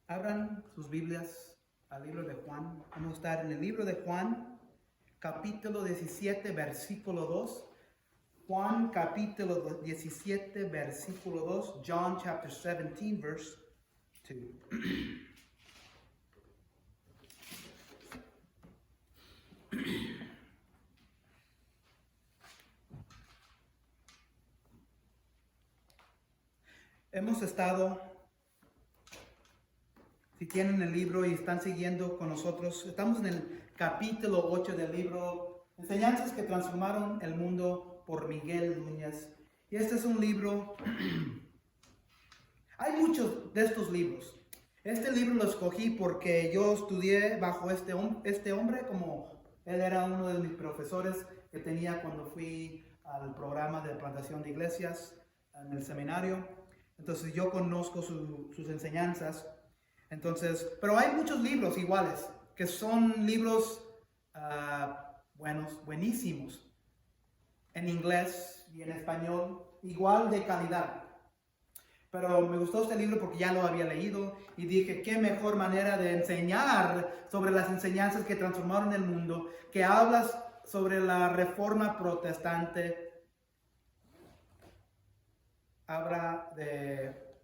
Abran sus Biblias al libro de Juan. Vamos a estar en el libro de Juan, capítulo 17, versículo 2. Juan, capítulo 17, versículo 2. John, chapter 17, verse 2. Hemos estado, si tienen el libro y están siguiendo con nosotros, estamos en el capítulo 8 del libro Enseñanzas que transformaron el mundo por Miguel Núñez. Y este es un libro, hay muchos de estos libros. Este libro lo escogí porque yo estudié bajo este hombre, como él era uno de mis profesores que tenía cuando fui al programa de plantación de iglesias en el seminario. Entonces yo conozco sus enseñanzas. Entonces, pero hay muchos libros iguales, que son libros buenísimos, en inglés y en español, igual de calidad. Pero me gustó este libro porque ya lo había leído y dije, qué mejor manera de enseñar sobre las enseñanzas que transformaron el mundo, que hablas sobre la reforma protestante. Habla de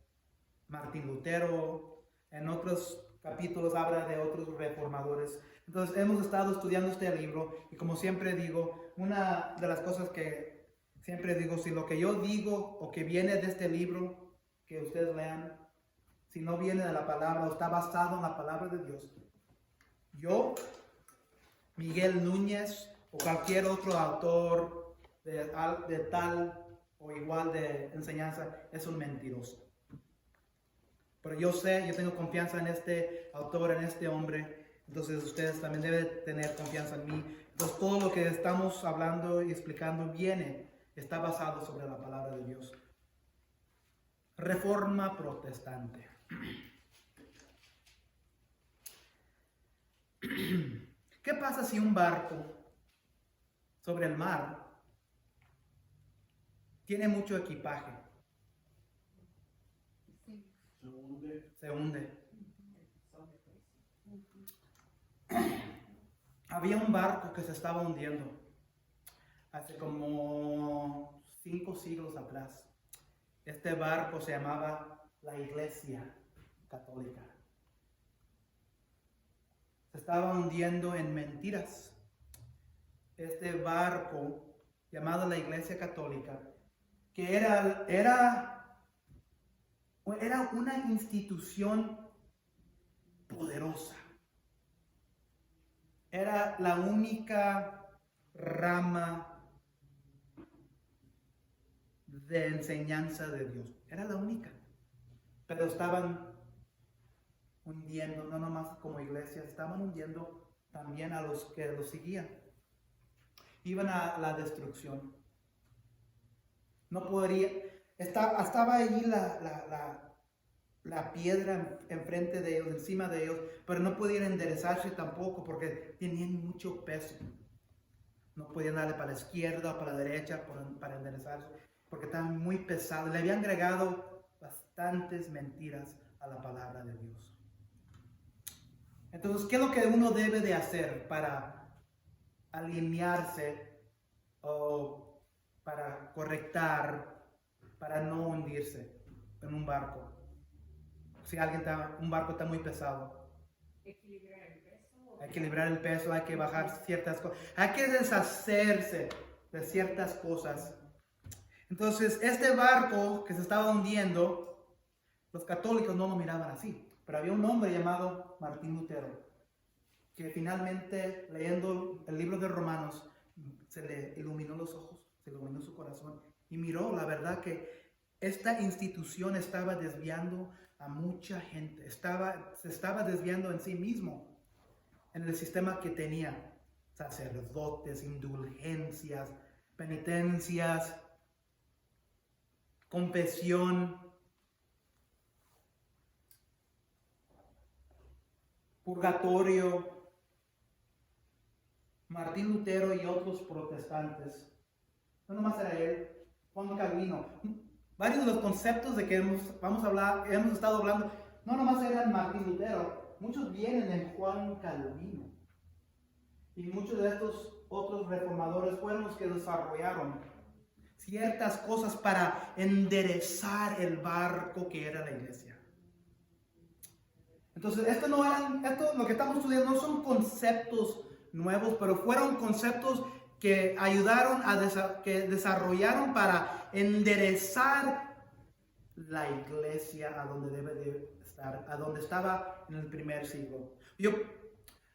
Martín Lutero, en otros capítulos habla de otros reformadores. Entonces hemos estado estudiando este libro y como siempre digo, una de las cosas que siempre digo, si lo que yo digo o que viene de este libro que ustedes lean, si no viene de la palabra o está basado en la palabra de Dios, yo, Miguel Núñez o cualquier otro autor de tal o igual de enseñanza es un mentiroso. Pero yo sé, yo tengo confianza en este autor, en este hombre. Entonces ustedes también deben tener confianza en mí. Entonces todo lo que estamos hablando y explicando está basado sobre la palabra de Dios. Reforma protestante. ¿Qué pasa si un barco sobre el mar tiene mucho equipaje? Se hunde. Había un barco que se estaba hundiendo hace como 5 siglos atrás. Este barco se llamaba la Iglesia Católica. Se estaba hundiendo en mentiras. Este barco llamado la Iglesia Católica, que era una institución poderosa. Era la única rama de enseñanza de Dios. Era la única. Pero estaban hundiendo, no nomás como iglesia, estaban hundiendo también a los que los seguían. Iban a la destrucción. No podría, estaba allí la piedra enfrente de ellos, encima de ellos, pero no podían enderezarse tampoco porque tenían mucho peso. No podían darle para la izquierda o para la derecha para enderezarse porque estaban muy pesados. Le habían agregado bastantes mentiras a la palabra de Dios. Entonces, ¿qué es lo que uno debe de hacer para alinearse o para correctar, para no hundirse en un barco? Si un barco está muy pesado. Hay que equilibrar el peso, hay que bajar ciertas cosas. Hay que deshacerse de ciertas cosas. Entonces, este barco que se estaba hundiendo, los católicos no lo miraban así. Pero había un hombre llamado Martín Lutero, que finalmente, leyendo el libro de Romanos, se le iluminó los ojos, se le iluminó su corazón y miró la verdad que esta institución estaba desviando a mucha gente, se estaba desviando en sí mismo, en el sistema que tenía, sacerdotes, indulgencias, penitencias, confesión, purgatorio. Martín Lutero y otros protestantes, no nomás era él, Juan Calvino, varios de los conceptos de que hemos estado hablando no nomás eran Martín Lutero, muchos vienen en Juan Calvino. Y muchos de estos otros reformadores fueron los que desarrollaron ciertas cosas para enderezar el barco que era la iglesia. Entonces, esto lo que estamos estudiando no son conceptos nuevos, pero fueron conceptos que ayudaron que desarrollaron para enderezar la iglesia a donde debe de estar, a donde estaba en el primer siglo.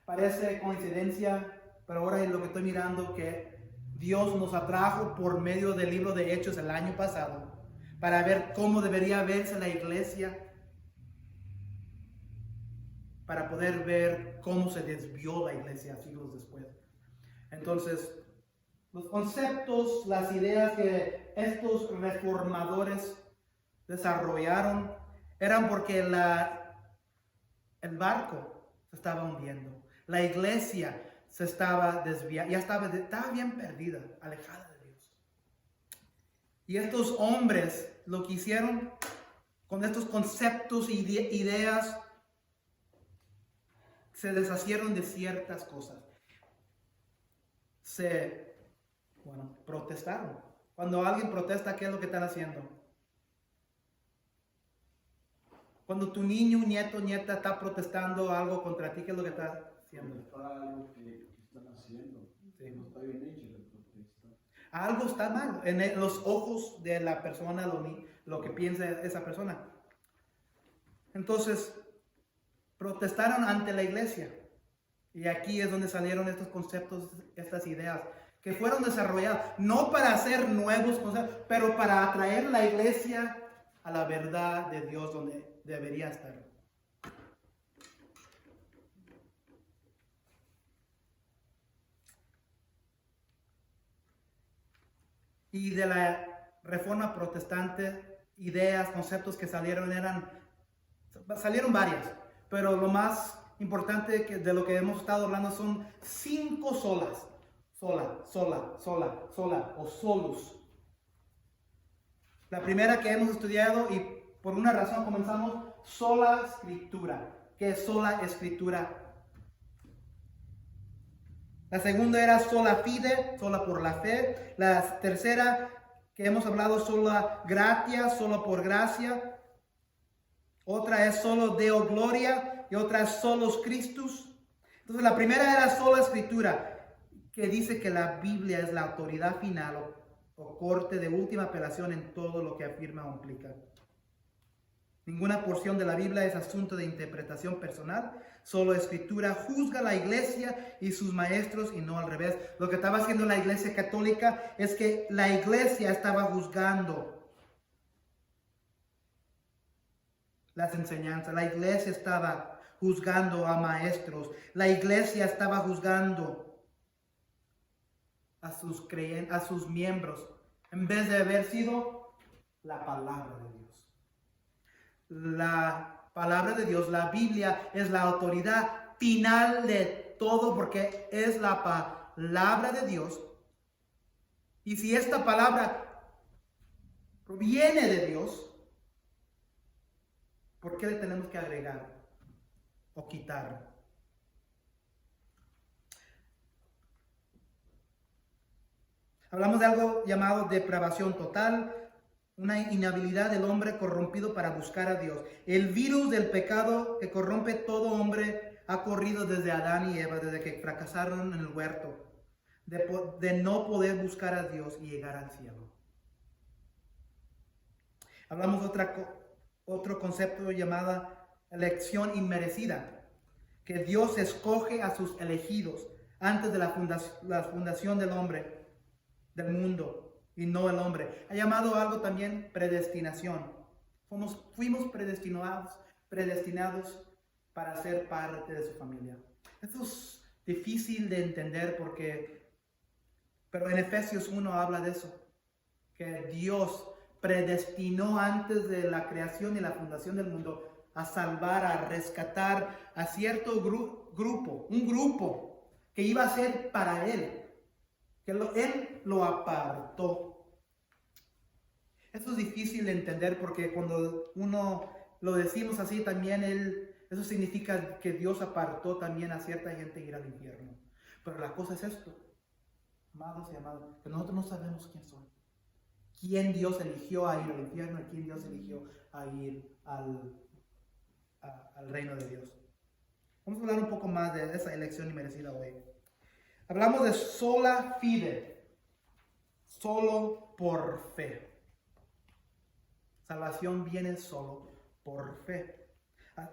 Parece coincidencia, pero ahora es lo que estoy mirando, que Dios nos atrajo por medio del libro de Hechos el año pasado para ver cómo debería verse la iglesia, para poder ver cómo se desvió la iglesia siglos después. Entonces, los conceptos, las ideas que estos reformadores desarrollaron eran porque el barco se estaba hundiendo. La iglesia se estaba desviando, ya estaba bien perdida, alejada de Dios. Y estos hombres lo que hicieron con estos conceptos y ideas, se deshacieron de ciertas cosas. Protestaron. Cuando alguien protesta, ¿qué es lo que están haciendo? Cuando tu niño, nieto, nieta está protestando algo contra ti, ¿qué es lo que está haciendo? Algo que están haciendo. Sí. No está bien hecho la protesta. Algo está mal en los ojos de la persona, lo que piensa esa persona. Entonces, protestaron ante la iglesia. Y aquí es donde salieron estos conceptos, estas ideas, que fueron desarrolladas, no para hacer nuevos conceptos, pero para atraer la iglesia a la verdad de Dios donde debería estar. Y de la reforma protestante, ideas, conceptos que salieron varias, pero lo más importante de lo que hemos estado hablando son 5 solas. Sola o solus. La primera que hemos estudiado, y por una razón comenzamos, sola escritura. ¿Qué es sola escritura? La segunda era sola fide, sola por la fe. La tercera que hemos hablado, sola gratia, solo por gracia. Otra es solo Deo Gloria y otra es solos Christus. Entonces la primera era sola escritura, que dice que la Biblia es la autoridad final o corte de última apelación en todo lo que afirma o implica. Ninguna porción de la Biblia es asunto de interpretación personal. Solo escritura juzga la iglesia y sus maestros y no al revés. Lo que estaba haciendo la iglesia católica es que la iglesia estaba juzgando las enseñanzas. La iglesia estaba juzgando a maestros. La iglesia estaba juzgando a sus miembros, en vez de haber sido la palabra de Dios. La palabra de Dios, la Biblia, es la autoridad final de todo, porque es la palabra de Dios. Y si esta palabra proviene de Dios, ¿por qué le tenemos que agregar o quitar? Hablamos de algo llamado depravación total, una inhabilidad del hombre corrompido para buscar a Dios. El virus del pecado que corrompe todo hombre ha corrido desde Adán y Eva, desde que fracasaron en el huerto, de no poder buscar a Dios y llegar al cielo. Hablamos de otro concepto llamado elección inmerecida, que Dios escoge a sus elegidos antes de la fundación del hombre, del mundo, y no el hombre. Ha llamado algo también predestinación. Fuimos predestinados para ser parte de su familia. Esto es difícil de entender pero en Efesios 1 habla de eso, que Dios predestinó antes de la creación y la fundación del mundo a salvar, a rescatar a cierto grupo, un grupo que iba a ser para Él. Él lo apartó. Esto es difícil de entender porque cuando uno lo decimos así, también eso significa que Dios apartó también a cierta gente ir al infierno. Pero la cosa es esto, amados y amadas, que nosotros no sabemos quién son. ¿Quién Dios eligió a ir al infierno y quién Dios eligió a ir al reino de Dios? Vamos a hablar un poco más de esa elección inmerecida hoy. Hablamos de sola fide, solo por fe. Salvación viene solo por fe.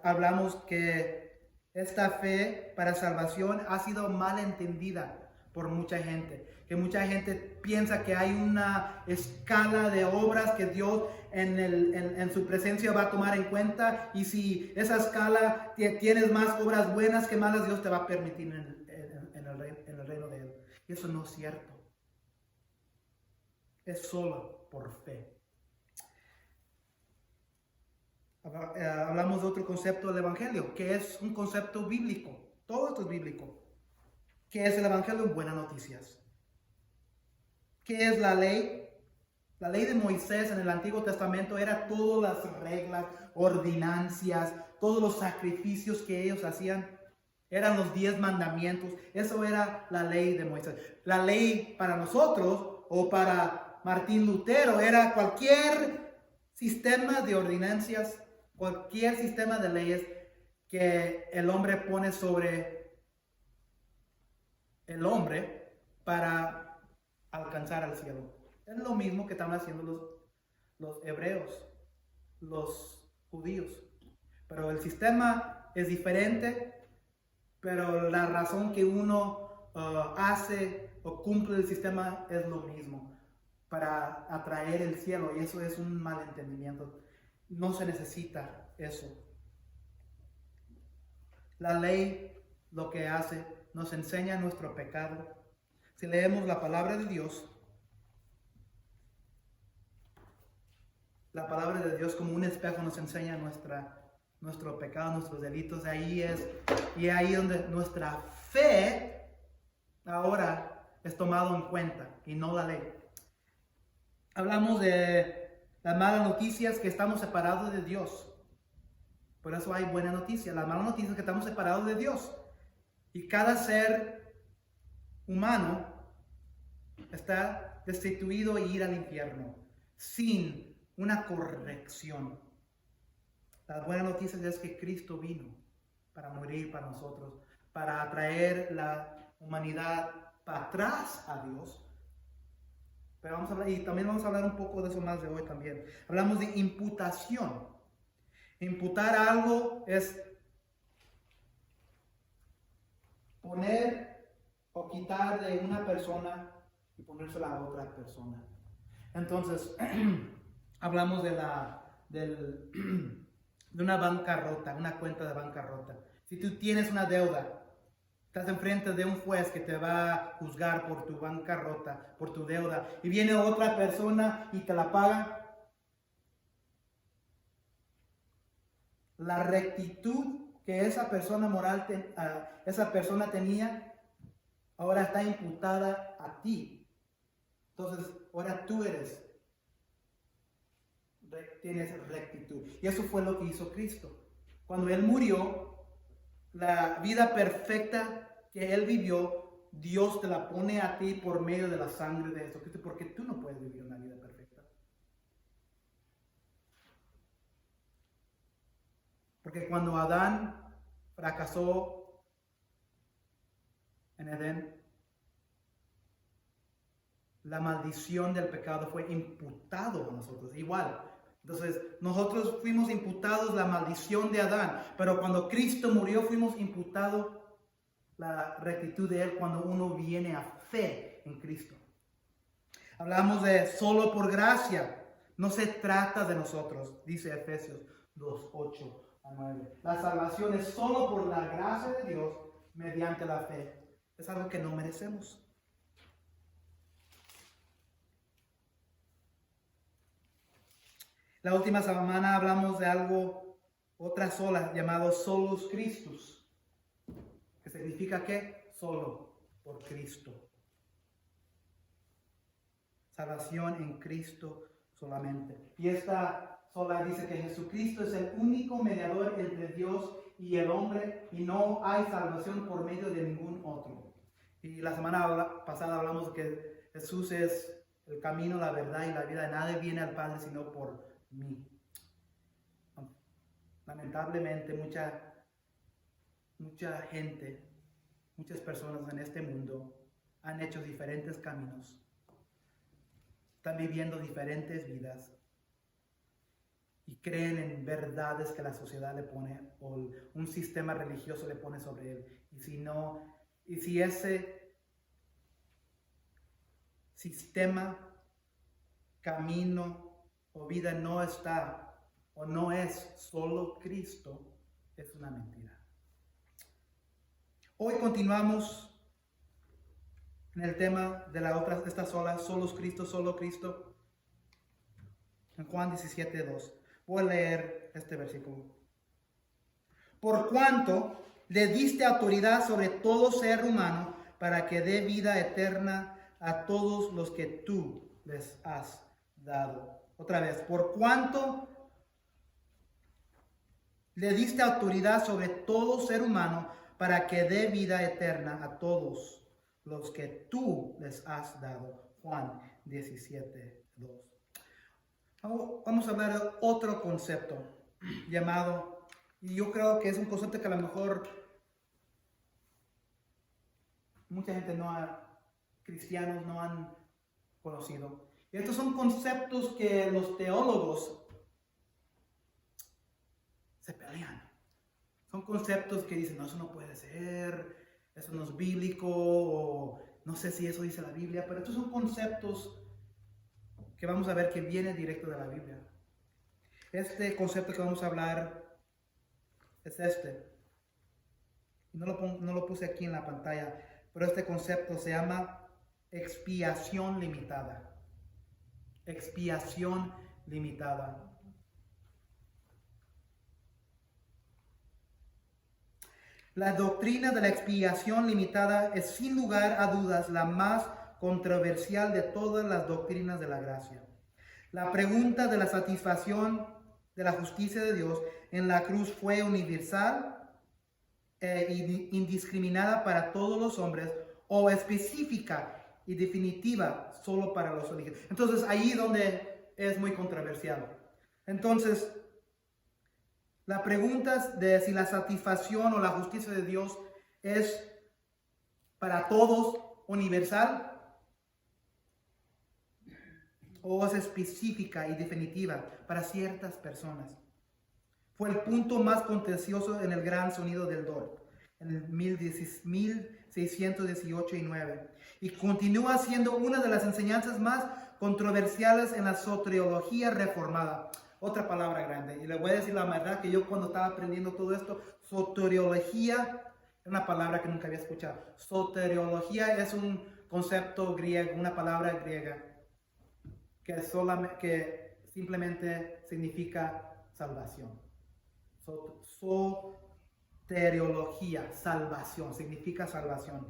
Hablamos que esta fe para salvación ha sido mal entendida por mucha gente. Que mucha gente piensa que hay una escala de obras que Dios en su presencia va a tomar en cuenta. Y si esa escala tienes más obras buenas que malas, Dios te va a permitir en el reino de Él. Y eso no es cierto. Es solo por fe. Hablamos de otro concepto del Evangelio, que es un concepto bíblico. Todo esto es bíblico. ¿Qué es el Evangelio? Buenas noticias. ¿Qué es la ley? La ley de Moisés en el Antiguo Testamento era todas las reglas, ordenancias, todos los sacrificios que ellos hacían. Eran los 10 mandamientos. Eso era la ley de Moisés. La ley para nosotros o para Martín Lutero era cualquier sistema de ordenancias, cualquier sistema de leyes que el hombre pone sobre el hombre para alcanzar al cielo. Es lo mismo que estaban haciendo los hebreos, los judíos. Pero el sistema es diferente, pero la razón que uno hace o cumple el sistema es lo mismo, para atraer el cielo, y eso es un malentendimiento. No se necesita eso. La ley lo que hace, nos enseña nuestro pecado. Si leemos la palabra de Dios, la palabra de Dios como un espejo nos enseña nuestro pecado, nuestros delitos. Ahí donde nuestra fe ahora es tomado en cuenta y no la ley. Hablamos de las malas noticias, que estamos separados de Dios. Por eso hay buena noticia. La mala noticia es que estamos separados de Dios. Y cada ser humano está destituido a ir al infierno sin una corrección. La buena noticia es que Cristo vino para morir para nosotros, para atraer la humanidad para atrás a Dios. Pero vamos a hablar, y también vamos a hablar un poco de eso más de hoy también. Hablamos de imputación. Imputar algo es poner o quitar de una persona y ponérsela a otra persona. Entonces, hablamos de una bancarrota, una cuenta de bancarrota. Si tú tienes una deuda, estás enfrente de un juez que te va a juzgar por tu bancarrota, por tu deuda, y viene otra persona y te la paga. La rectitud que esa persona moral, esa persona tenía, ahora está imputada a ti. Entonces, ahora tú tienes rectitud. Y eso fue lo que hizo Cristo. Cuando Él murió, la vida perfecta que Él vivió, Dios te la pone a ti por medio de la sangre de Jesucristo, porque tú no puedes vivir una vida perfecta. Porque cuando Adán fracasó en Edén, la maldición del pecado fue imputado a nosotros, igual. Entonces, nosotros fuimos imputados la maldición de Adán, pero cuando Cristo murió, fuimos imputados la rectitud de Él cuando uno viene a fe en Cristo. Hablamos de solo por gracia, no se trata de nosotros, dice Efesios 2, 8 a 9. La salvación es solo por la gracia de Dios mediante la fe. Es algo que no merecemos. La última semana hablamos de otra sola, llamado solus Christus, que significa que solo por Cristo. Salvación en Cristo solamente. Y esta sola dice que Jesucristo es el único mediador entre Dios y el hombre y no hay salvación por medio de ningún otro. Y la semana pasada hablamos de que Jesús es el camino, la verdad y la vida. Nadie viene al Padre sino por mí. Lamentablemente mucha gente, muchas personas en este mundo han hecho diferentes caminos. Están viviendo diferentes vidas y creen en verdades que la sociedad le pone o un sistema religioso le pone sobre él. Y si ese sistema, camino o vida no está o no es solo Cristo, es una mentira. Hoy continuamos en el tema de esta solo Cristo, en Juan 17:2. Voy a leer este versículo. Por cuanto le diste autoridad sobre todo ser humano para que dé vida eterna a todos los que tú les has dado. Otra vez, por cuanto le diste autoridad sobre todo ser humano para que dé vida eterna a todos los que tú les has dado. Juan 17:2. Vamos a hablar de otro concepto llamado, y yo creo que es un concepto que a lo mejor mucha gente cristianos no han conocido. Y estos son conceptos que los teólogos se pelean. Son conceptos que dicen, no, eso no puede ser, eso no es bíblico, o no sé si eso dice la Biblia, pero estos son conceptos que vamos a ver que viene directo de la Biblia. Este concepto que vamos a hablar es este. No lo puse aquí en la pantalla, pero este concepto se llama expiación limitada. Expiación limitada. La doctrina de la expiación limitada es sin lugar a dudas la más controversial de todas las doctrinas de la gracia. La pregunta de la satisfacción de la justicia de Dios en la cruz fue universal e indiscriminada para todos los hombres o específica y definitiva solo para los elegidos. Entonces ahí donde es muy controversial. Entonces la pregunta de si la satisfacción o la justicia de Dios es para todos universal o es específica y definitiva para ciertas personas. Fue el punto más contencioso en el gran sonido del Dort, en el 1618 y 9. Y continúa siendo una de las enseñanzas más controversiales en la soteriología reformada. Otra palabra grande. Y le voy a decir la verdad que yo cuando estaba aprendiendo todo esto, soteriología es una palabra que nunca había escuchado. Soteriología es un concepto griego, una palabra griega que simplemente significa salvación. Soteriología, salvación, significa salvación.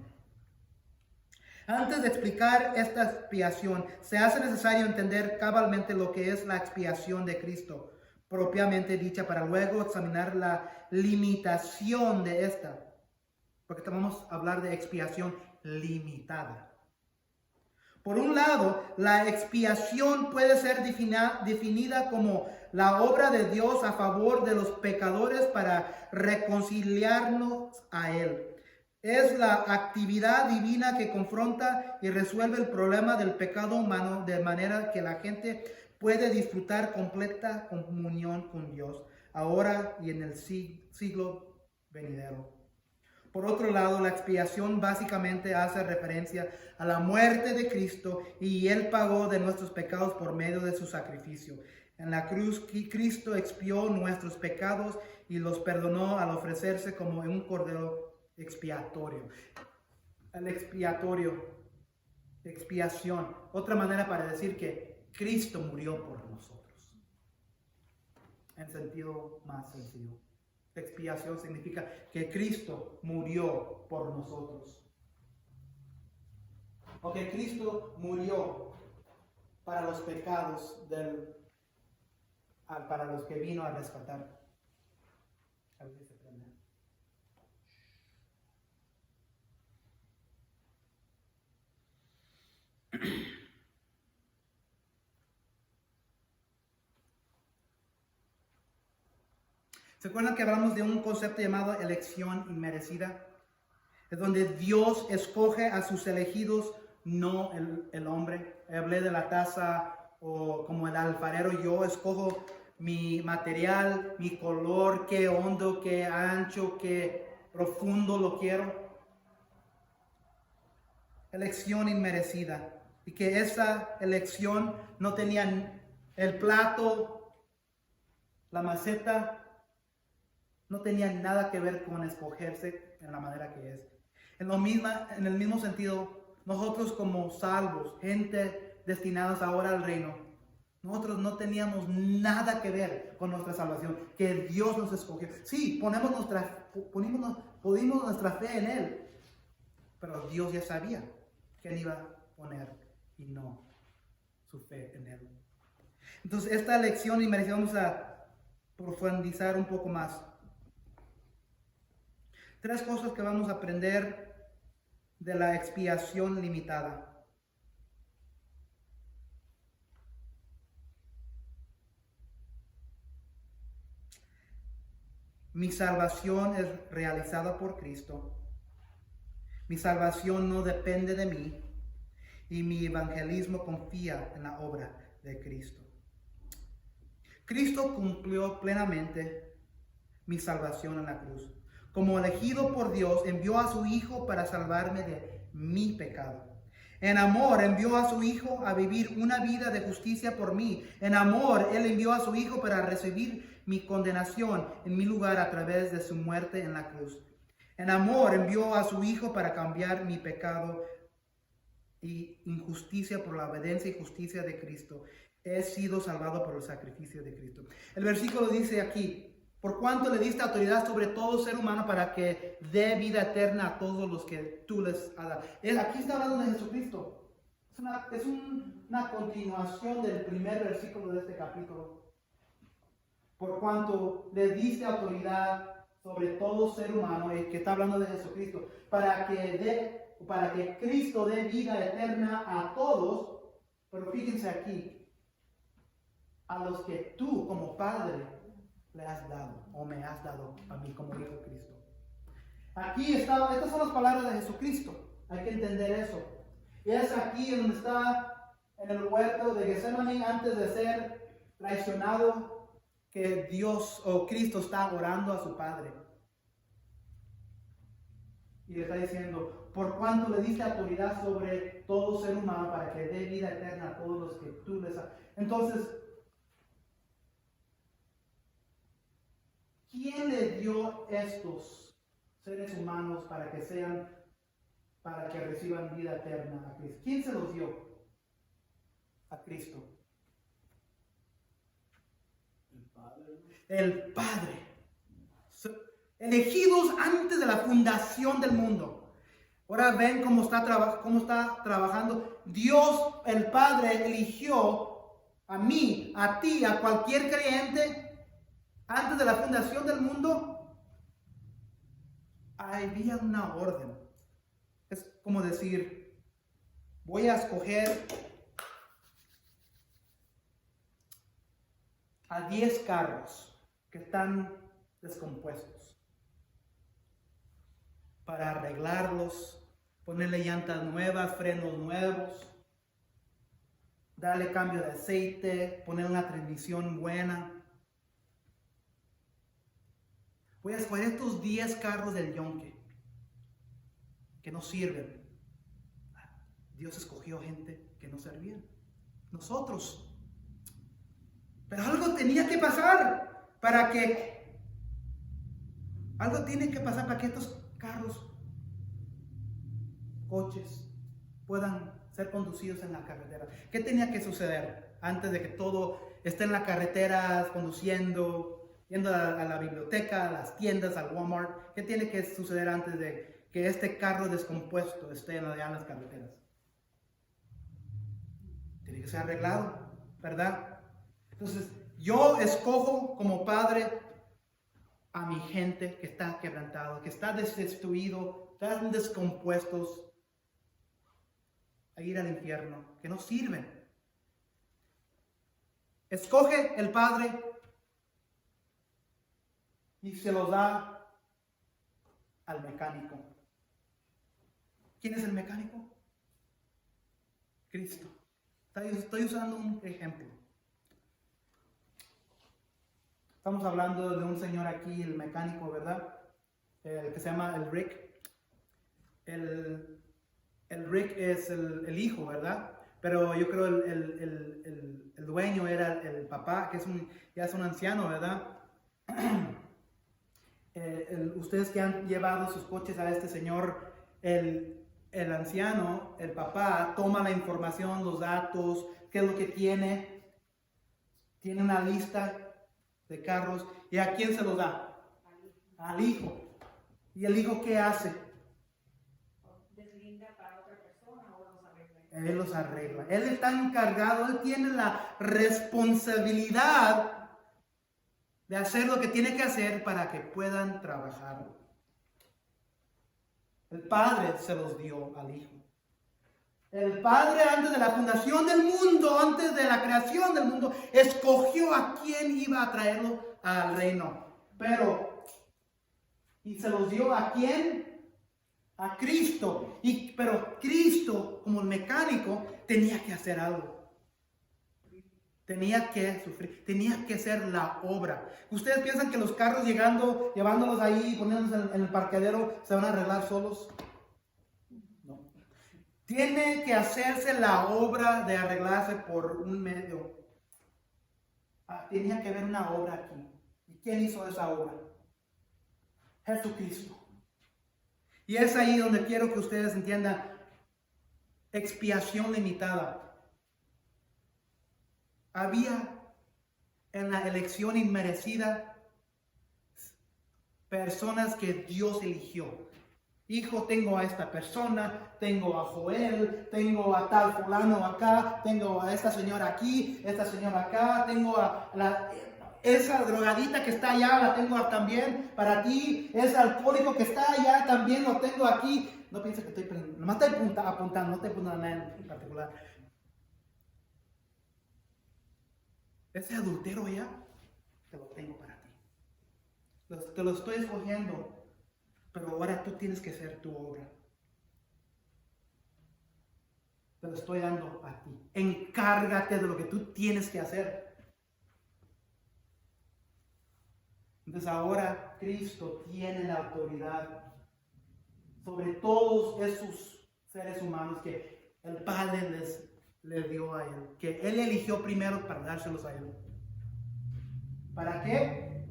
Antes de explicar esta expiación, se hace necesario entender cabalmente lo que es la expiación de Cristo, propiamente dicha, para luego examinar la limitación de esta. Porque vamos a hablar de expiación limitada. Por un lado, la expiación puede ser definida como la obra de Dios a favor de los pecadores para reconciliarnos a Él. Es la actividad divina que confronta y resuelve el problema del pecado humano de manera que la gente puede disfrutar completa comunión con Dios, ahora y en el siglo venidero. Por otro lado, la expiación básicamente hace referencia a la muerte de Cristo y Él pagó de nuestros pecados por medio de su sacrificio. En la cruz, Cristo expió nuestros pecados y los perdonó al ofrecerse como un cordero expiatorio. El expiación, otra manera para decir que Cristo murió por nosotros. En sentido más sencillo. Expiación significa que Cristo murió por nosotros. Ok, Cristo murió para los pecados para los que vino a rescatar. A ver si se prende. ¿Se acuerdan que hablamos de un concepto llamado elección inmerecida? Es donde Dios escoge a sus elegidos, no el hombre. Hablé de la taza o como el alfarero, yo escojo mi material, mi color, qué hondo, qué ancho, qué profundo lo quiero. Elección inmerecida. Y que esa elección no tenía el plato, la maceta, no tenía nada que ver con escogerse en la manera que es. En el mismo sentido, nosotros como salvos, gente destinados ahora al reino, nosotros no teníamos nada que ver con nuestra salvación, que Dios nos escogió. Sí, ponimos nuestra fe en Él, pero Dios ya sabía quién iba a poner y no su fe en Él. Entonces, esta lección inmerecida vamos a profundizar un poco más. 3 cosas que vamos a aprender de la expiación limitada. Mi salvación es realizada por Cristo. Mi salvación no depende de mí. Y mi evangelismo confía en la obra de Cristo. Cristo cumplió plenamente mi salvación en la cruz. Como elegido por Dios, envió a su Hijo para salvarme de mi pecado. En amor, envió a su Hijo a vivir una vida de justicia por mí. En amor, Él envió a su Hijo para recibir mi condenación en mi lugar a través de su muerte en la cruz. En amor, envió a su Hijo para cambiar mi pecado y injusticia por la obediencia y justicia de Cristo. He sido salvado por el sacrificio de Cristo. El versículo dice aquí: por cuanto le diste autoridad sobre todo ser humano para que dé vida eterna a todos los que tú les has dado. Aquí está hablando de Jesucristo. Es una continuación del primer versículo de este capítulo. Por cuanto le diste autoridad sobre todo ser humano, el que está hablando de Jesucristo, para que Cristo dé vida eterna a todos. Pero fíjense aquí, a los que tú como Padre le has dado, o me has dado a mí como hijo de Cristo. Aquí está, estas son las palabras de Jesucristo. Hay que entender eso. Y es aquí donde está, en el huerto de Getsemaní, antes de ser traicionado, que Dios o Cristo está orando a su Padre. Y le está diciendo: por cuanto le diste autoridad sobre todo ser humano para que dé vida eterna a todos los que tú les has. Entonces, ¿quién le dio estos seres humanos para que reciban vida eterna a Cristo? ¿Quién se los dio? A Cristo. El Padre. Elegidos antes de la fundación del mundo. Ahora ven cómo está trabajando. Dios, el Padre, eligió a mí, a ti, a cualquier creyente. Antes de la fundación del mundo, había una orden. Es como decir: voy a escoger a 10 carros que están descompuestos para arreglarlos, ponerle llantas nuevas, frenos nuevos, darle cambio de aceite, poner una transmisión buena. Voy a escoger estos 10 carros del yonque que no sirven. Dios escogió gente que no servían. Nosotros. Pero algo tenía que pasar para que estos carros, coches, puedan ser conducidos en la carretera. ¿Qué tenía que suceder antes de que todo esté en la carretera, conduciendo, yendo a la biblioteca, a las tiendas, al Walmart? ¿Qué tiene que suceder antes de que este carro descompuesto esté allá en las carreteras? Tiene que ser arreglado, ¿verdad? Entonces, yo escojo como padre a mi gente que está quebrantado, que está destruido, están descompuestos, a ir al infierno, que no sirven. Escoge el padre y se lo da al mecánico. ¿Quién es el mecánico? Cristo. Estoy usando un ejemplo. Estamos hablando de un señor aquí, el mecánico, ¿verdad? El que se llama el Rick. El Rick es el hijo, ¿verdad? Pero yo creo el dueño era el papá, que ya es un anciano, ¿verdad? Ustedes que han llevado sus coches a este señor, el anciano, el papá, toma la información, los datos, qué es lo que tiene. Tiene una lista de carros. ¿Y a quién se los da? Al hijo. ¿Y el hijo qué hace? Deslinda para otra persona o los arregla. Él los arregla. Él está encargado, él tiene la responsabilidad de hacer lo que tiene que hacer para que puedan trabajar. El Padre se los dio al Hijo. El Padre, antes de la fundación del mundo, antes de la creación del mundo, escogió a quién iba a traerlo al reino. ¿Y se los dio a quién? A Cristo. Pero Cristo, como el mecánico, tenía que hacer algo. Tenía que sufrir, tenía que hacer la obra. ¿Ustedes piensan que los carros llevándolos ahí, poniéndolos en el parqueadero, se van a arreglar solos? No. Tiene que hacerse la obra de arreglarse por un medio. Tenía que haber una obra aquí. ¿Y quién hizo esa obra? Jesucristo. Y es ahí donde quiero que ustedes entiendan. Expiación limitada. Había en la elección inmerecida personas que Dios eligió. Hijo, tengo a esta persona, tengo a Joel, tengo a tal fulano acá, tengo a esta señora aquí, esta señora acá, tengo a esa drogadita que está allá, la tengo también para ti, ese alcohólico que está allá también lo tengo aquí. No pienses que nomás estoy apuntando, no estoy apuntando nada en particular. Ese adultero ya, te lo tengo para ti. Te lo estoy escogiendo, pero ahora tú tienes que hacer tu obra. Te lo estoy dando a ti. Encárgate de lo que tú tienes que hacer. Entonces ahora Cristo tiene la autoridad sobre todos esos seres humanos que el Padre le dio a Él, que Él eligió primero para dárselos a Él. ¿Para qué?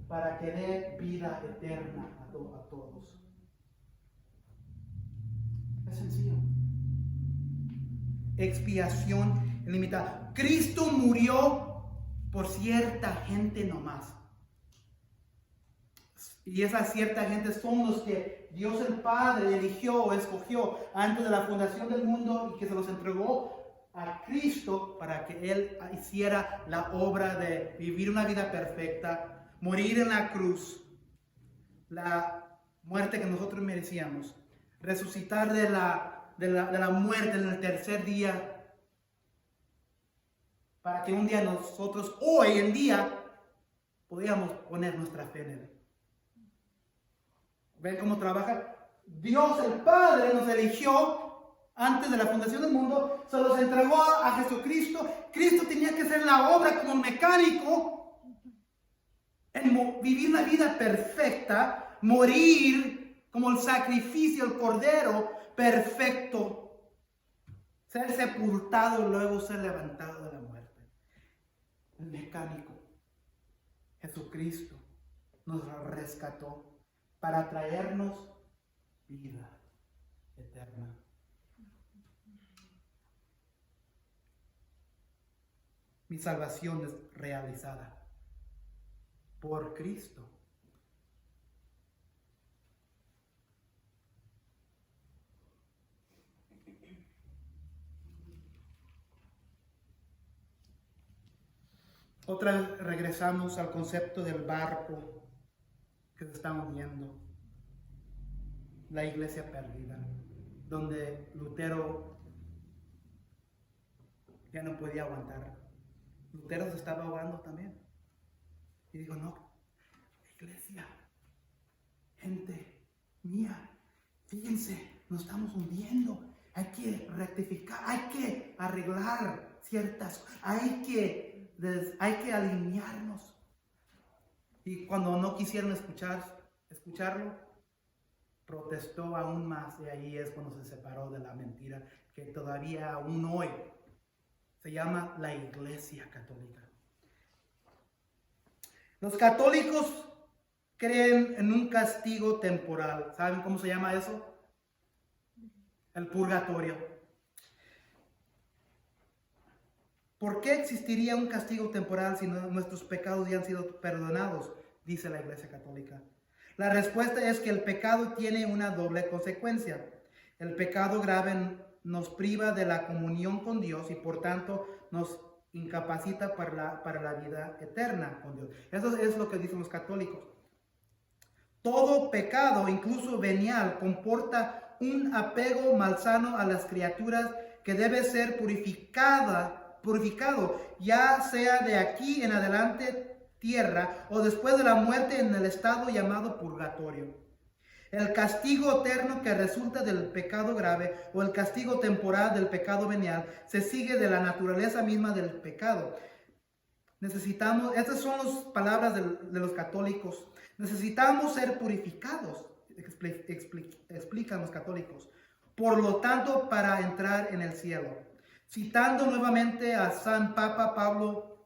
Para que dé vida eterna a todos. Es sencillo. Expiación ilimitada. Cristo murió por cierta gente nomás. Y esa cierta gente son los que Dios el Padre eligió o escogió antes de la fundación del mundo y que se los entregó a Cristo para que Él hiciera la obra de vivir una vida perfecta, morir en la cruz, la muerte que nosotros merecíamos, resucitar de la muerte en el tercer día, para que un día nosotros, hoy en día, podíamos poner nuestra fe en Él. ¿Ven cómo trabaja? Dios el Padre nos eligió antes de la fundación del mundo, se los entregó a Jesucristo. Cristo tenía que hacer la obra como un mecánico, en vivir una vida perfecta, morir como el sacrificio, el cordero perfecto, ser sepultado y luego ser levantado de la muerte. El mecánico, Jesucristo, nos rescató para traernos vida eterna. Mi salvación es realizada por Cristo. Otra vez regresamos al concepto del barco que estamos viendo. La iglesia perdida, donde Lutero ya no podía aguantar. Lutero se estaba ahogando también. Y digo, no, iglesia, gente mía, fíjense, nos estamos hundiendo. Hay que rectificar, hay que arreglar ciertas cosas, hay que alinearnos. Y cuando no quisieron escucharlo, protestó aún más, y ahí es cuando se separó de la mentira que todavía aún hoy se llama la Iglesia Católica. Los católicos creen en un castigo temporal. ¿Saben cómo se llama eso? El purgatorio. ¿Por qué existiría un castigo temporal si nuestros pecados ya han sido perdonados? Dice la Iglesia Católica. La respuesta es que el pecado tiene una doble consecuencia. El pecado grave nos priva de la comunión con Dios y por tanto nos incapacita para la vida eterna con Dios. Eso es lo que dicen los católicos. Todo pecado, incluso venial, comporta un apego malsano a las criaturas que debe ser purificado, ya sea de aquí en adelante tierra o después de la muerte en el estado llamado purgatorio. El castigo eterno que resulta del pecado grave o el castigo temporal del pecado venial se sigue de la naturaleza misma del pecado. Estas son las palabras de los católicos. Necesitamos ser purificados, explican los católicos. Por lo tanto, para entrar en el cielo. Citando nuevamente a San Papa Pablo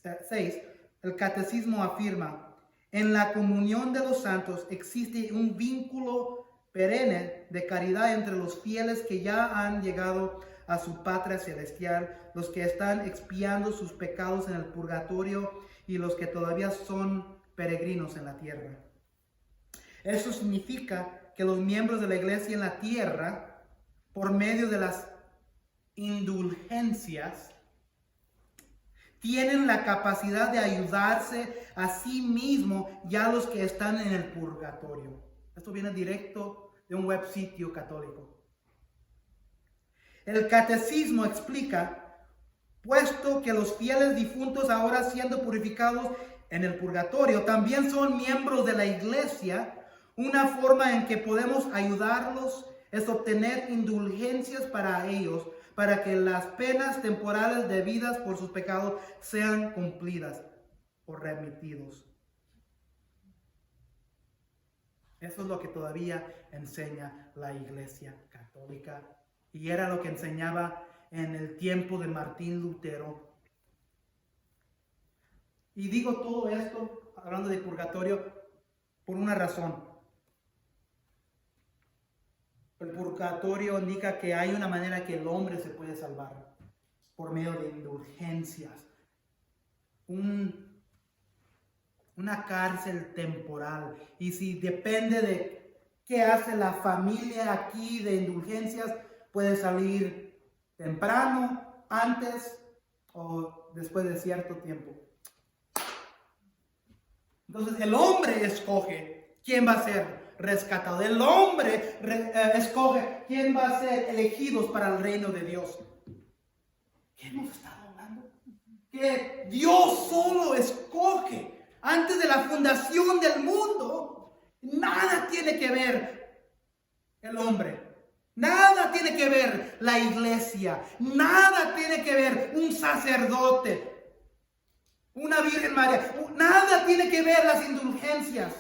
VI, el catecismo afirma: en la comunión de los santos existe un vínculo perenne de caridad entre los fieles que ya han llegado a su patria celestial, los que están expiando sus pecados en el purgatorio y los que todavía son peregrinos en la tierra. Eso significa que los miembros de la iglesia en la tierra, por medio de las indulgencias, tienen la capacidad de ayudarse a sí mismo y a los que están en el purgatorio. Esto viene directo de un web sitio católico. El catecismo explica, puesto que los fieles difuntos ahora siendo purificados en el purgatorio también son miembros de la iglesia, una forma en que podemos ayudarlos es obtener indulgencias para ellos, para que las penas temporales debidas por sus pecados sean cumplidas o remitidos. Eso es lo que todavía enseña la Iglesia Católica y era lo que enseñaba en el tiempo de Martín Lutero. Y digo todo esto, hablando de purgatorio, por una razón. El purgatorio indica que hay una manera que el hombre se puede salvar por medio de indulgencias. Una cárcel temporal. Y si depende de qué hace la familia aquí de indulgencias, puede salir temprano, antes o después de cierto tiempo. Entonces el hombre escoge quién va a ser rescatado. El hombre escoge quién va a ser elegidos para el reino de Dios. ¿Qué hemos estado hablando? Que Dios solo escoge. Antes de la fundación del mundo, nada tiene que ver el hombre. Nada tiene que ver la iglesia. Nada tiene que ver un sacerdote. Una Virgen María. Nada tiene que ver las indulgencias.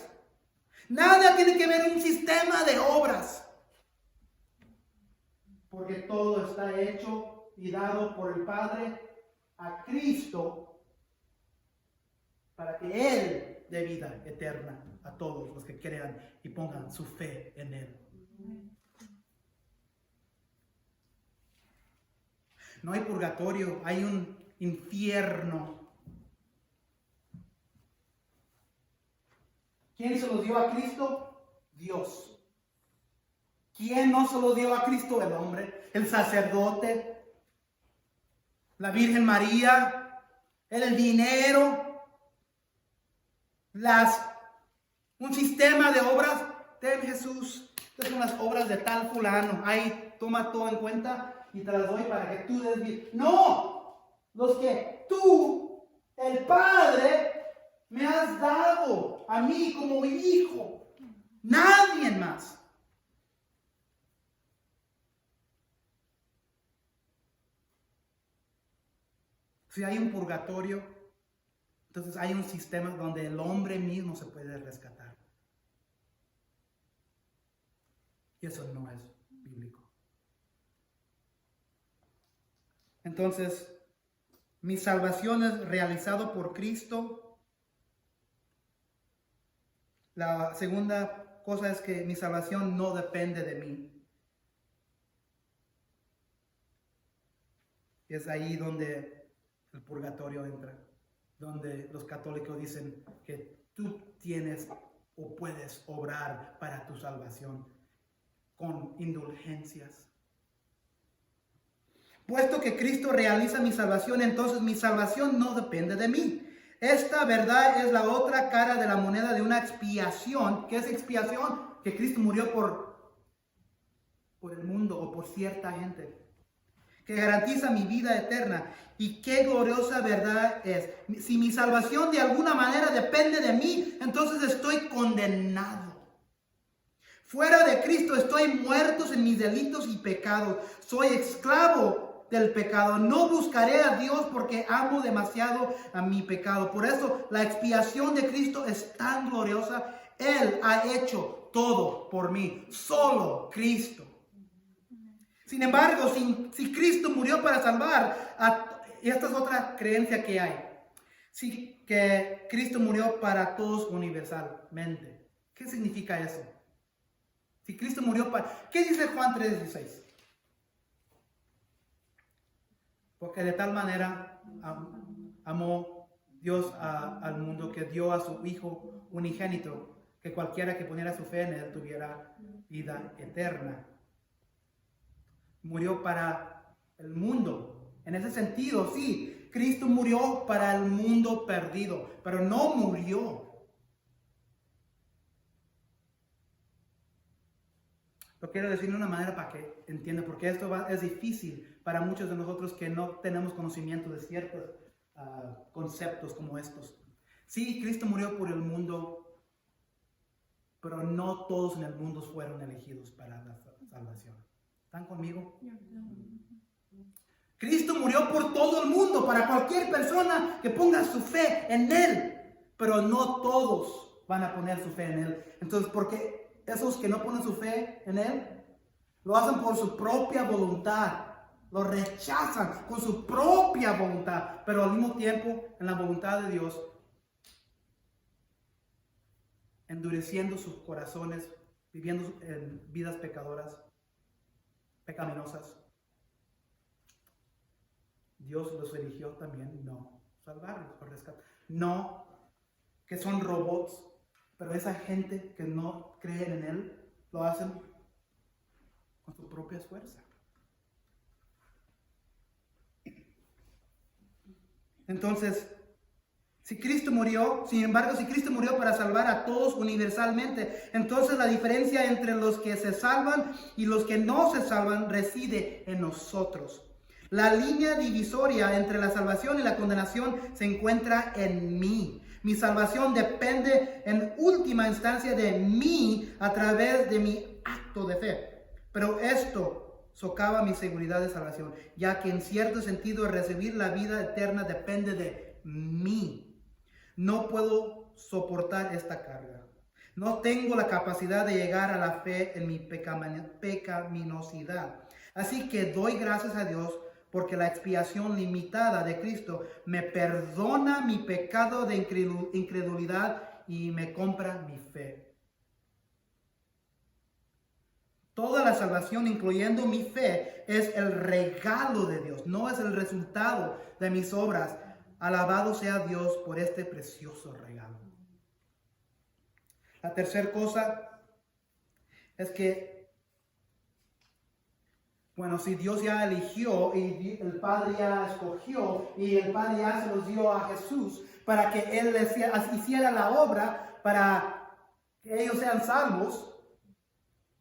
Nada tiene que ver un sistema de obras. Porque todo está hecho y dado por el Padre a Cristo para que Él dé vida eterna a todos los que crean y pongan su fe en Él. No hay purgatorio, hay un infierno. ¿Quién se lo dio a Cristo? Dios. ¿Quién no se lo dio a Cristo? El hombre, el sacerdote, la Virgen María. el dinero, un sistema de obras. Ten, Jesús, estas son las obras de tal fulano. Ahí toma todo en cuenta y te las doy para que tú des bien. No, los que tú, el Padre, me has dado a mí como hijo. Nadie más. Si hay un purgatorio, entonces hay un sistema donde el hombre mismo se puede rescatar. Y eso no es bíblico. Entonces, mi salvación es realizado por Cristo. La segunda cosa es que mi salvación no depende de mí. Y es ahí donde el purgatorio entra, donde los católicos dicen que tú tienes o puedes obrar para tu salvación con indulgencias. Puesto que Cristo realiza mi salvación, entonces mi salvación no depende de mí. Esta verdad es la otra cara de la moneda de una expiación. ¿Qué es expiación? Que Cristo murió por el mundo o por cierta gente, que garantiza mi vida eterna. Y qué gloriosa verdad es. Si mi salvación de alguna manera depende de mí, entonces estoy condenado. Fuera de Cristo estoy muerto en mis delitos y pecados. Soy esclavo del pecado. No buscaré a Dios porque amo demasiado a mi pecado. Por eso la expiación de Cristo es tan gloriosa. Él ha hecho todo por mí. Solo Cristo. Sin embargo, si Cristo murió para salvar, y esta es otra creencia que hay, sí, que Cristo murió para todos universalmente. ¿Qué significa eso? Si Cristo murió para... ¿Qué dice Juan 3:16? Porque de tal manera amó Dios al mundo que dio a su Hijo unigénito, que cualquiera que poniera su fe en Él tuviera vida eterna. Murió para el mundo. En ese sentido, sí, Cristo murió para el mundo perdido, pero no murió. Lo quiero decir de una manera para que entiendan, porque esto es difícil para muchos de nosotros que no tenemos conocimiento de ciertos conceptos como estos. Sí, Cristo murió por el mundo, pero no todos en el mundo fueron elegidos para la salvación. ¿Están conmigo? Cristo murió por todo el mundo, para cualquier persona que ponga su fe en Él, pero no todos van a poner su fe en Él. Entonces, porque esos que no ponen su fe en Él, lo hacen por su propia voluntad, lo rechazan con su propia voluntad, pero al mismo tiempo, en la voluntad de Dios, endureciendo sus corazones, viviendo en vidas pecaminosas. Dios los eligió también no salvarlos o rescatar. No que son robots, pero esa gente que no creen en Él lo hacen con su propia fuerza. Entonces, si Cristo murió para salvar a todos universalmente, entonces la diferencia entre los que se salvan y los que no se salvan reside en nosotros. La línea divisoria entre la salvación y la condenación se encuentra en mí. Mi salvación depende en última instancia de mí a través de mi acto de fe. Pero esto socava mi seguridad de salvación, ya que en cierto sentido recibir la vida eterna depende de mí. No puedo soportar esta carga. No tengo la capacidad de llegar a la fe en mi pecaminosidad. Así que doy gracias a Dios porque la expiación limitada de Cristo me perdona mi pecado de incredulidad y me compra mi fe. Toda la salvación, incluyendo mi fe, es el regalo de Dios, no es el resultado de mis obras. Alabado sea Dios por este precioso regalo. La tercera cosa es que Bueno, si Dios ya eligió y el Padre ya escogió y el Padre ya se los dio a Jesús para que Él les hiciera la obra para que ellos sean salvos,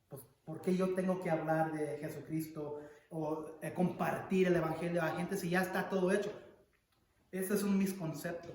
pues ¿por qué yo tengo que hablar de Jesucristo o compartir el Evangelio a la gente si ya está todo hecho? Ese es un misconcepto.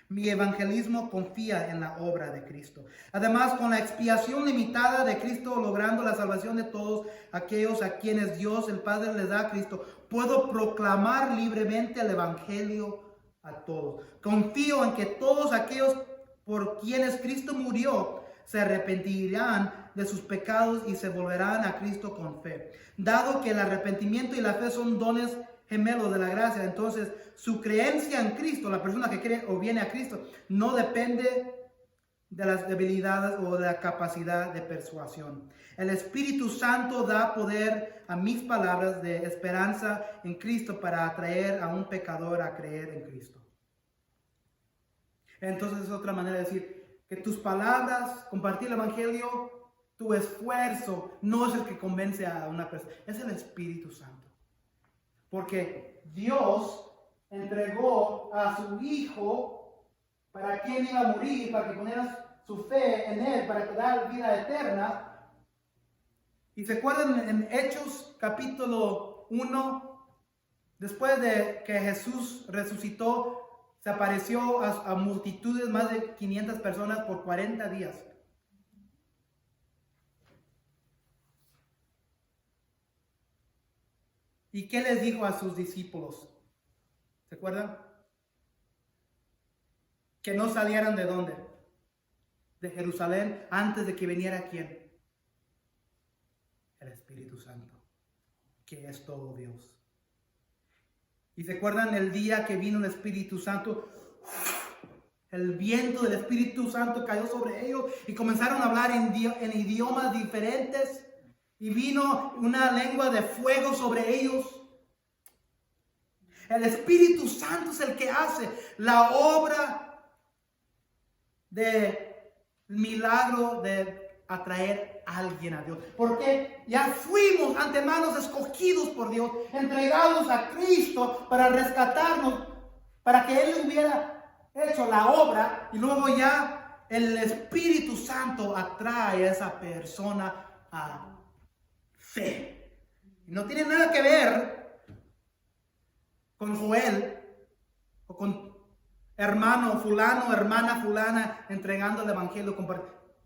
Mi evangelismo confía en la obra de Cristo. Además, con la expiación limitada de Cristo, logrando la salvación de todos aquellos a quienes Dios el Padre les da a Cristo, puedo proclamar libremente el Evangelio a todos. Confío en que todos aquellos por quienes Cristo murió se arrepentirán de sus pecados y se volverán a Cristo con fe. Dado que el arrepentimiento y la fe son dones gemelos de la gracia, entonces su creencia en Cristo, la persona que cree o viene a Cristo, no depende de las debilidades o de la capacidad de persuasión. El Espíritu Santo da poder a mis palabras de esperanza en Cristo para atraer a un pecador a creer en Cristo. Entonces es otra manera de decir que tus palabras, compartir el Evangelio, tu esfuerzo no es el que convence a una persona, es el Espíritu Santo. Porque Dios entregó a su Hijo para quien iba a morir, para que ponieras su fe en Él, para que dar vida eterna. Y se acuerdan en Hechos capítulo 1, después de que Jesús resucitó, se apareció a multitudes, más de 500 personas por 40 días. ¿Y qué les dijo a sus discípulos? ¿Se acuerdan? Que no salieran ¿de dónde? De Jerusalén antes de que viniera ¿quién? El Espíritu Santo, que es todo Dios. ¿Y se acuerdan el día que vino el Espíritu Santo? El viento del Espíritu Santo cayó sobre ellos y comenzaron a hablar en idiomas diferentes. Y vino una lengua de fuego sobre ellos. El Espíritu Santo es el que hace la obra de milagro de atraer a alguien a Dios. Porque ya fuimos antemanos escogidos por Dios, entregados a Cristo para rescatarnos, para que Él hubiera hecho la obra y luego ya el Espíritu Santo atrae a esa persona a fe. No tiene nada que ver con Joel o con hermano fulano, hermana fulana entregando el evangelio.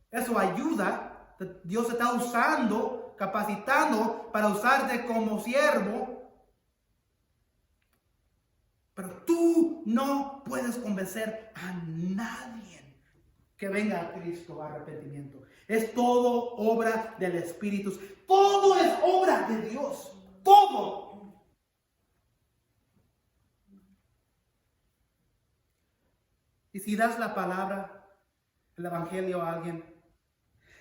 Eso ayuda. Dios te está usando, capacitando para usarte como siervo. Pero tú no puedes convencer a nadie que venga a Cristo a arrepentimiento. Es todo obra del Espíritu. Todo es obra de Dios. Todo. Y si das la palabra, el evangelio a alguien,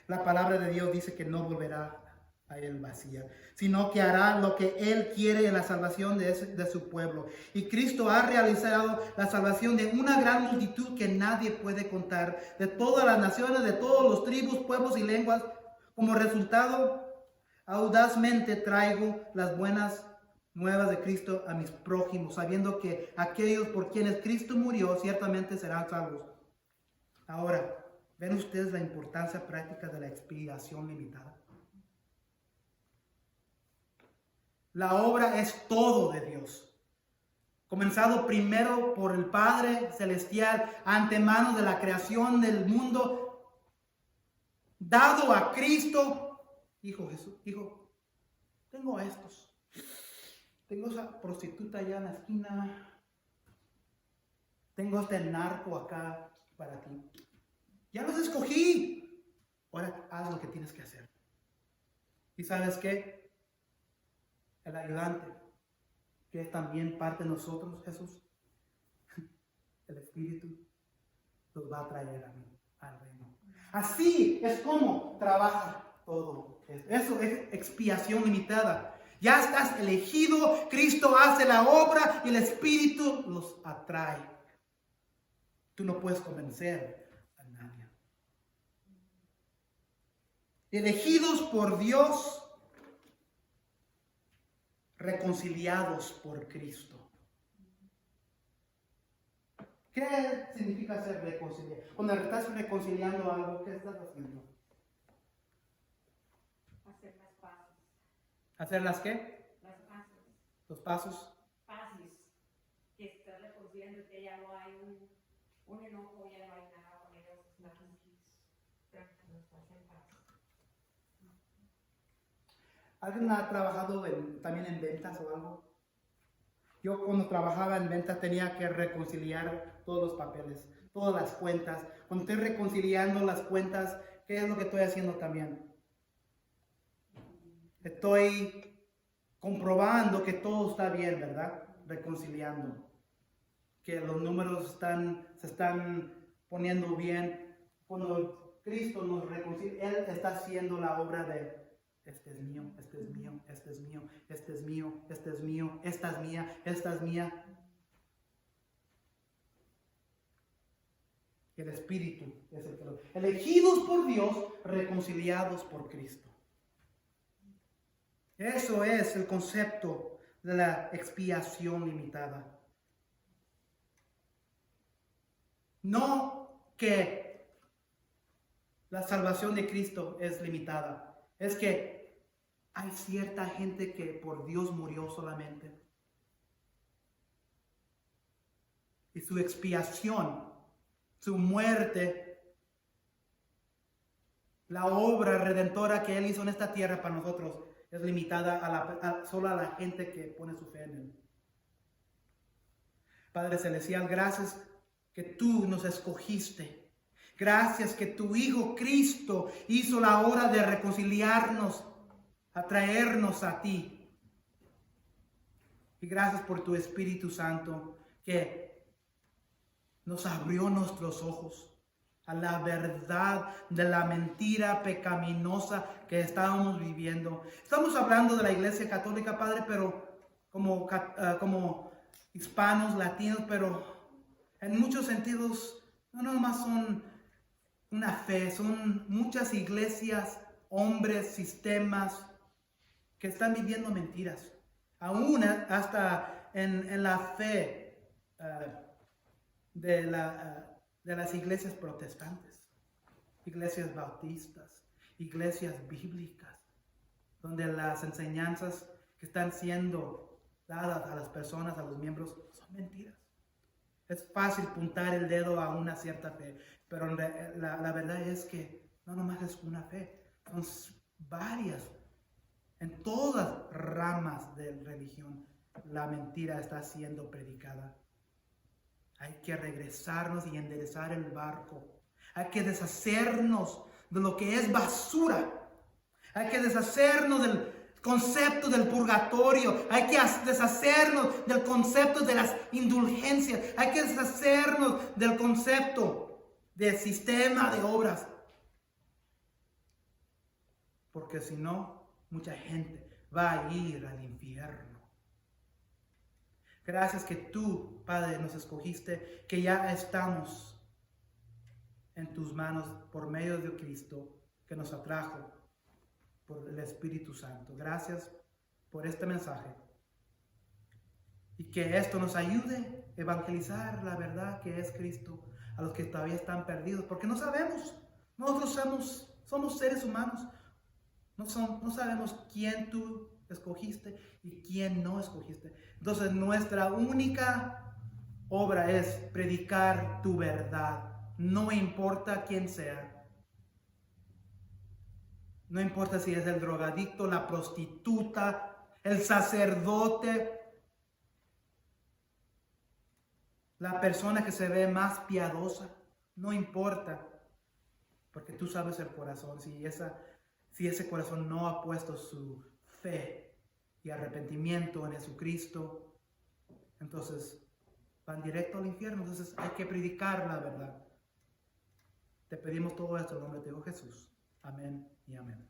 la palabra de Dios dice que no volverá a él vacía, sino que hará lo que Él quiere en la salvación de su pueblo. Y Cristo ha realizado la salvación de una gran multitud que nadie puede contar, de todas las naciones, de todos los tribus, pueblos y lenguas. Como resultado, audazmente traigo las buenas nuevas de Cristo a mis prójimos, sabiendo que aquellos por quienes Cristo murió ciertamente serán salvos. Ahora, ¿ven ustedes la importancia práctica de la expiación limitada? La obra es todo de Dios, comenzado primero por el Padre Celestial, antemano de la creación del mundo, dado a Cristo. Hijo Jesús, hijo, tengo a estos, tengo esa prostituta allá en la esquina, tengo este narco acá para ti. Ya los escogí, ahora haz lo que tienes que hacer. ¿Y sabes qué? El ayudante, que es también parte de nosotros, Jesús, el Espíritu, los va a traer a mí, al reino. Así es como trabaja todo. Eso es expiación limitada. Ya estás elegido, Cristo hace la obra y el Espíritu los atrae. Tú no puedes convencer a nadie. Elegidos por Dios, reconciliados por Cristo. ¿Qué significa ser reconciliado? Cuando estás reconciliando algo, ¿qué estás haciendo? Hacer las paces. ¿Hacer las qué? Las paces. Los pasos. Paces. Que estás reconciliando, que ya no hay un enojo, ya no hay nada con ellos. Estás tranquilos, estás en paz. ¿Alguien ha trabajado también en ventas o algo? Yo cuando trabajaba en ventas tenía que reconciliar todos los papeles, todas las cuentas. Cuando estoy reconciliando las cuentas, ¿qué es lo que estoy haciendo también? Estoy comprobando que todo está bien, ¿verdad? Reconciliando. Que los números se están poniendo bien. Cuando Cristo nos reconcilia, Él está haciendo la obra de este es mío, este es mío, este es mío, este es mío, este es mío, esta es mía, esta es mía. El Espíritu es el que lo... Elegidos por Dios, reconciliados por Cristo. Eso es el concepto de la expiación limitada. No que la salvación de Cristo es limitada. Es que hay cierta gente que por Dios murió solamente. Y su expiación, su muerte, la obra redentora que Él hizo en esta tierra para nosotros es limitada solo a la gente que pone su fe en Él. Padre Celestial, gracias que tú nos escogiste. Gracias que tu Hijo Cristo hizo la obra de reconciliarnos, atraernos a ti. Y gracias por tu Espíritu Santo que nos abrió nuestros ojos a la verdad de la mentira pecaminosa que estábamos viviendo. Estamos hablando de la Iglesia Católica, Padre, pero como hispanos, latinos, pero en muchos sentidos no nomás son una fe, son muchas iglesias, hombres, sistemas que están viviendo mentiras. Aún hasta en la fe de las iglesias protestantes, iglesias bautistas, iglesias bíblicas, donde las enseñanzas que están siendo dadas a las personas, a los miembros, son mentiras. Es fácil apuntar el dedo a una cierta fe, pero la verdad es que no nomás es una fe, son varias. En todas ramas de religión, la mentira está siendo predicada. Hay que regresarnos y enderezar el barco. Hay que deshacernos de lo que es basura. Hay que deshacernos del concepto del purgatorio. Hay que deshacernos del concepto de las indulgencias. Hay que deshacernos del concepto del sistema de obras. Porque si no, mucha gente va a ir al infierno. Gracias que tú, Padre, nos escogiste, que ya estamos en tus manos por medio de Cristo, que nos atrajo por el Espíritu Santo. Gracias por este mensaje. Y que esto nos ayude a evangelizar la verdad que es Cristo a los que todavía están perdidos. Porque no sabemos. Nosotros somos seres humanos. No sabemos quién tú escogiste y quién no escogiste. Entonces nuestra única obra es predicar tu verdad. No importa quién sea. No importa si es el drogadicto, la prostituta, el sacerdote, la persona que se ve más piadosa. No importa. Porque tú sabes el corazón. Si ese corazón no ha puesto su fe y arrepentimiento en Jesucristo, entonces van directo al infierno. Entonces hay que predicar la verdad. Te pedimos todo esto en el nombre de Jesús. Amén y amén.